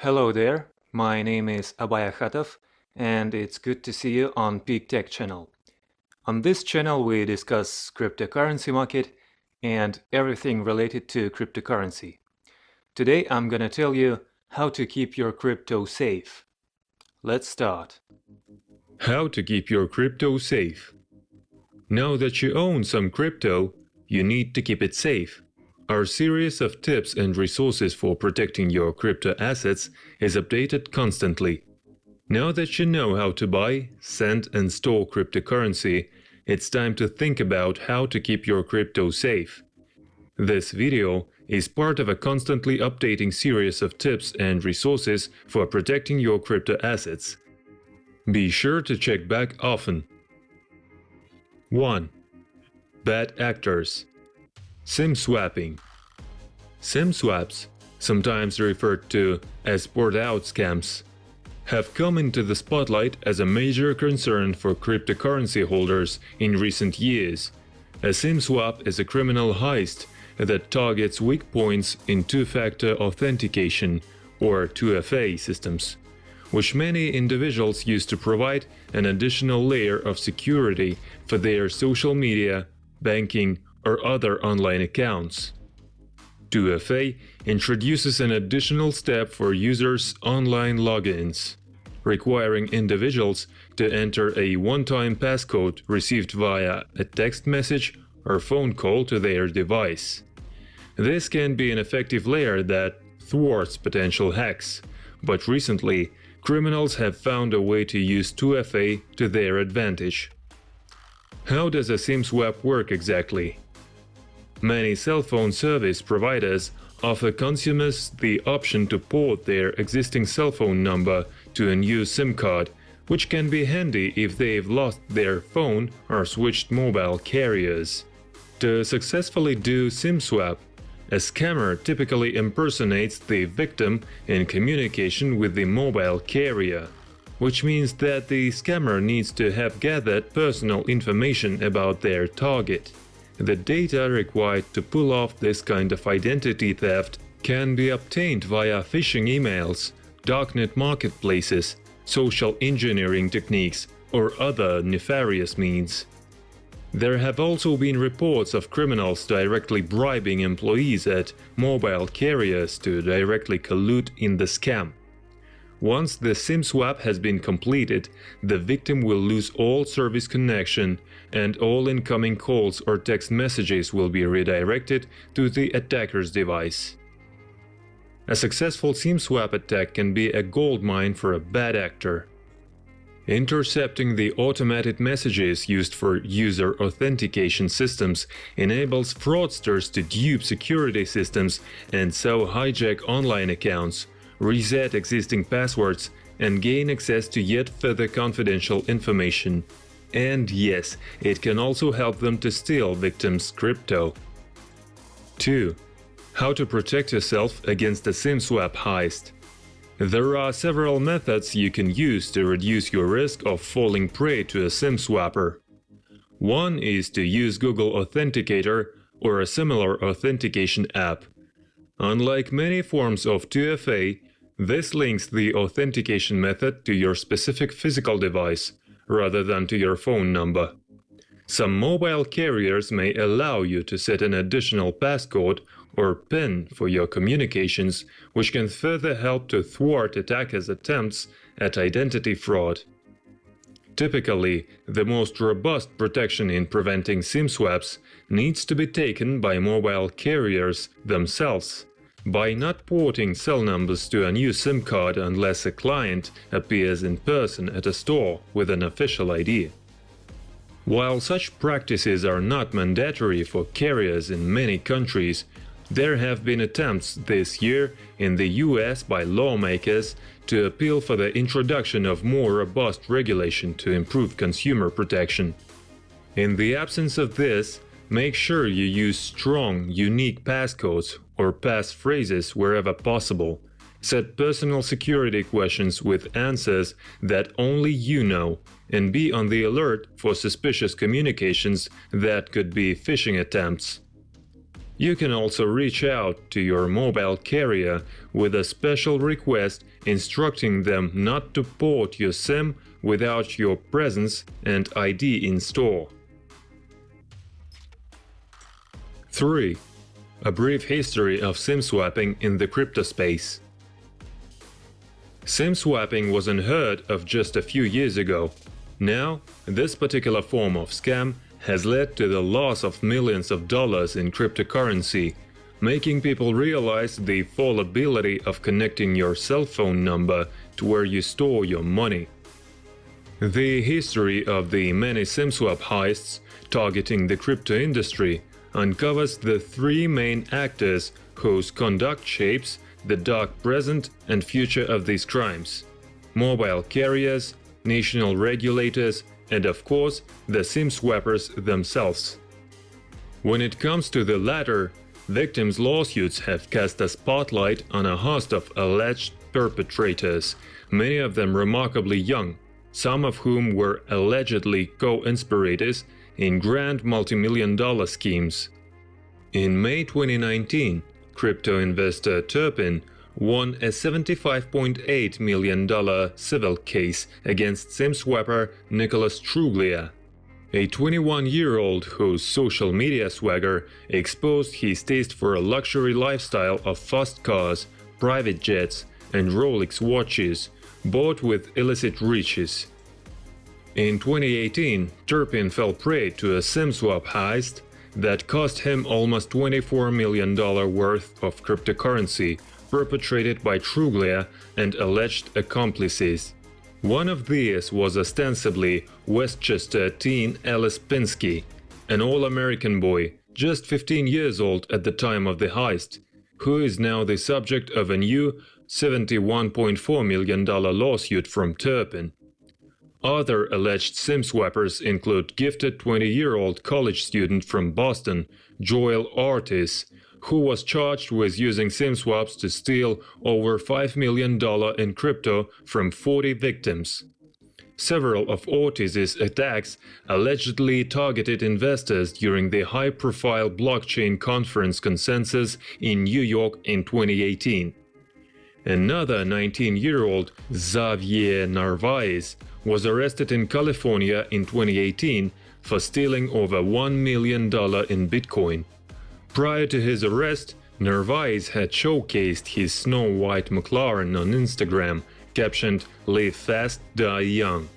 Hello there, my name is Abaya Khatov, and it's good to see you on Peak Tech channel. On this channel we discuss cryptocurrency market and everything related to cryptocurrency. Today I'm gonna tell you how to keep your crypto safe. Let's start. How to keep your crypto safe. Now that you own some crypto, you need to keep it safe. Our series of tips and resources for protecting your crypto assets is updated constantly. Now that you know how to buy, send and store cryptocurrency, it's time to think about how to keep your crypto safe. This video is part of a constantly updating series of tips and resources for protecting your crypto assets. Be sure to check back often. 1. Bad actors. SIM swapping. SIM swaps, sometimes referred to as port-out scams, have come into the spotlight as a major concern for cryptocurrency holders in recent years. A SIM swap is a criminal heist that targets weak points in two-factor authentication, or 2FA systems, which many individuals use to provide an additional layer of security for their social media, banking, or other online accounts. 2FA introduces an additional step for users' online logins, requiring individuals to enter a one-time passcode received via a text message or phone call to their device. This can be an effective layer that thwarts potential hacks, but recently, criminals have found a way to use 2FA to their advantage. How does a SIM swap work exactly? Many cell phone service providers offer consumers the option to port their existing cell phone number to a new SIM card, which can be handy if they've lost their phone or switched mobile carriers. To successfully do SIM swap, a scammer typically impersonates the victim in communication with the mobile carrier, which means that the scammer needs to have gathered personal information about their target. The data required to pull off this kind of identity theft can be obtained via phishing emails, darknet marketplaces, social engineering techniques, or other nefarious means. There have also been reports of criminals directly bribing employees at mobile carriers to directly collude in the scam. Once the SIM swap has been completed, the victim will lose all service connection, and all incoming calls or text messages will be redirected to the attacker's device. A successful SIM swap attack can be a goldmine for a bad actor. Intercepting the automated messages used for user authentication systems enables fraudsters to dupe security systems and so hijack online accounts, reset existing passwords, and gain access to yet further confidential information. And yes, it can also help them to steal victims' crypto. 2. How to protect yourself against a SIM swap heist. There are several methods you can use to reduce your risk of falling prey to a SIM swapper. One is to use Google Authenticator or a similar authentication app. Unlike many forms of 2FA, this links the authentication method to your specific physical device, rather than to your phone number. Some mobile carriers may allow you to set an additional passcode or PIN for your communications, which can further help to thwart attackers' attempts at identity fraud. Typically, the most robust protection in preventing SIM swaps needs to be taken by mobile carriers themselves, by not porting cell numbers to a new SIM card unless a client appears in person at a store with an official ID. While such practices are not mandatory for carriers in many countries, there have been attempts this year in the US by lawmakers to appeal for the introduction of more robust regulation to improve consumer protection. In the absence of this, make sure you use strong, unique passcodes or passphrases wherever possible. Set personal security questions with answers that only you know, and be on the alert for suspicious communications that could be phishing attempts. You can also reach out to your mobile carrier with a special request instructing them not to port your SIM without your presence and ID in store. 3. A brief history of SIM swapping in the crypto space. SIM swapping was unheard of just a few years ago. Now, this particular form of scam has led to the loss of millions of dollars in cryptocurrency, making people realize the fallibility of connecting your cell phone number to where you store your money. The history of the many SIM swap heists targeting the crypto industry uncovers the three main actors whose conduct shapes the dark present and future of these crimes: mobile carriers, national regulators, and of course, the SIM swappers themselves. When it comes to the latter, victims' lawsuits have cast a spotlight on a host of alleged perpetrators, many of them remarkably young, some of whom were allegedly co-conspirators in grand multi-million-dollar schemes. In May 2019, crypto investor Turpin won a $75.8 million civil case against SIM swapper Nicholas Truglia, a 21-year-old whose social media swagger exposed his taste for a luxury lifestyle of fast cars, private jets, and Rolex watches, bought with illicit riches. In 2018, Turpin fell prey to a SIM swap heist that cost him almost $24 million worth of cryptocurrency, perpetrated by Truglia and alleged accomplices. One of these was ostensibly Westchester teen Ellis Pinsky, an all-American boy, just 15 years old at the time of the heist, who is now the subject of a new $71.4 million lawsuit from Turpin. Other alleged SIM swappers include gifted 20-year-old college student from Boston, Joel Ortiz, who was charged with using SIM swaps to steal over $5 million in crypto from 40 victims. Several of Ortiz's attacks allegedly targeted investors during the high-profile blockchain conference Consensus in New York in 2018. Another 19-year-old, Xavier Narvaez, was arrested in California in 2018 for stealing over $1 million in Bitcoin. Prior to his arrest, Narvaez had showcased his snow-white McLaren on Instagram, captioned "Live fast, die young."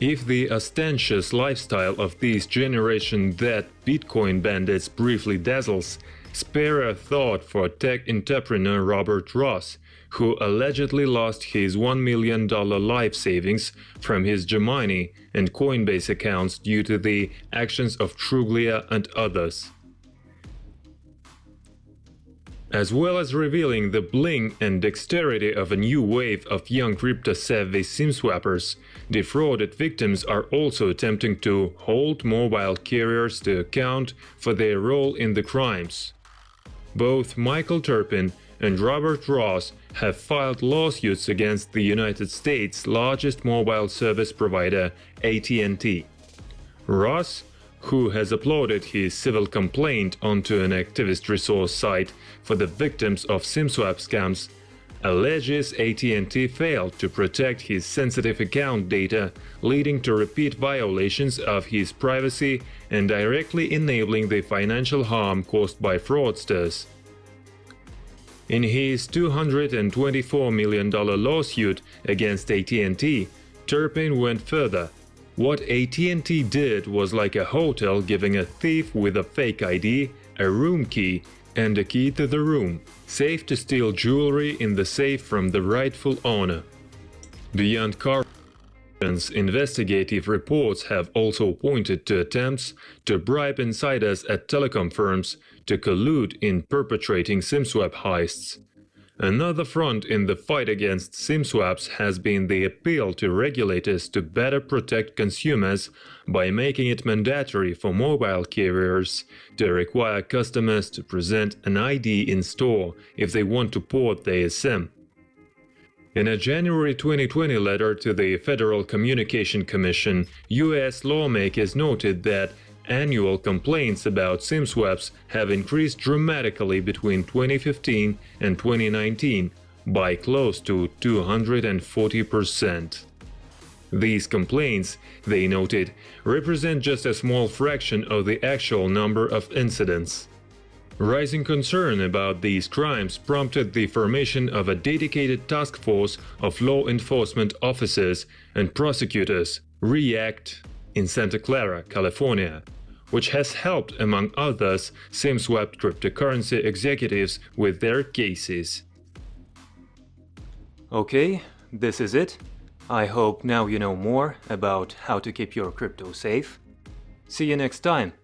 If the ostentatious lifestyle of these Generation Z Bitcoin bandits briefly dazzles, spare a thought for tech entrepreneur Robert Ross, who allegedly lost his $1 million life savings from his Gemini and Coinbase accounts due to the actions of Truglia and others. As well as revealing the bling and dexterity of a new wave of young crypto-savvy SIM swappers, defrauded victims are also attempting to hold mobile carriers to account for their role in the crimes. Both Michael Turpin and Robert Ross have filed lawsuits against the United States' largest mobile service provider, AT&T. Ross, who has uploaded his civil complaint onto an activist resource site for the victims of SIM swap scams, alleges AT&T failed to protect his sensitive account data, leading to repeat violations of his privacy and directly enabling the financial harm caused by fraudsters. In his $224 million lawsuit against AT&T, Turpin went further. What AT&T did was like a hotel giving a thief with a fake ID, a room key, and a key to the room, safe to steal jewelry in the safe from the rightful owner. Beyond car investigative reports have also pointed to attempts to bribe insiders at telecom firms to collude in perpetrating SIM swap heists. Another front in the fight against SIM swaps has been the appeal to regulators to better protect consumers by making it mandatory for mobile carriers to require customers to present an ID in store if they want to port their SIM. In a January 2020 letter to the Federal Communication Commission, U.S. lawmakers noted that Annual complaints about SIM swaps have increased dramatically between 2015 and 2019 by close to 240%. These complaints, they noted, represent just a small fraction of the actual number of incidents. Rising concern about these crimes prompted the formation of a dedicated task force of law enforcement officers and prosecutors, REACT, in Santa Clara, California, which has helped, among others, SIM-swapped cryptocurrency executives with their cases. Okay, this is it. I hope now you know more about how to keep your crypto safe. See you next time.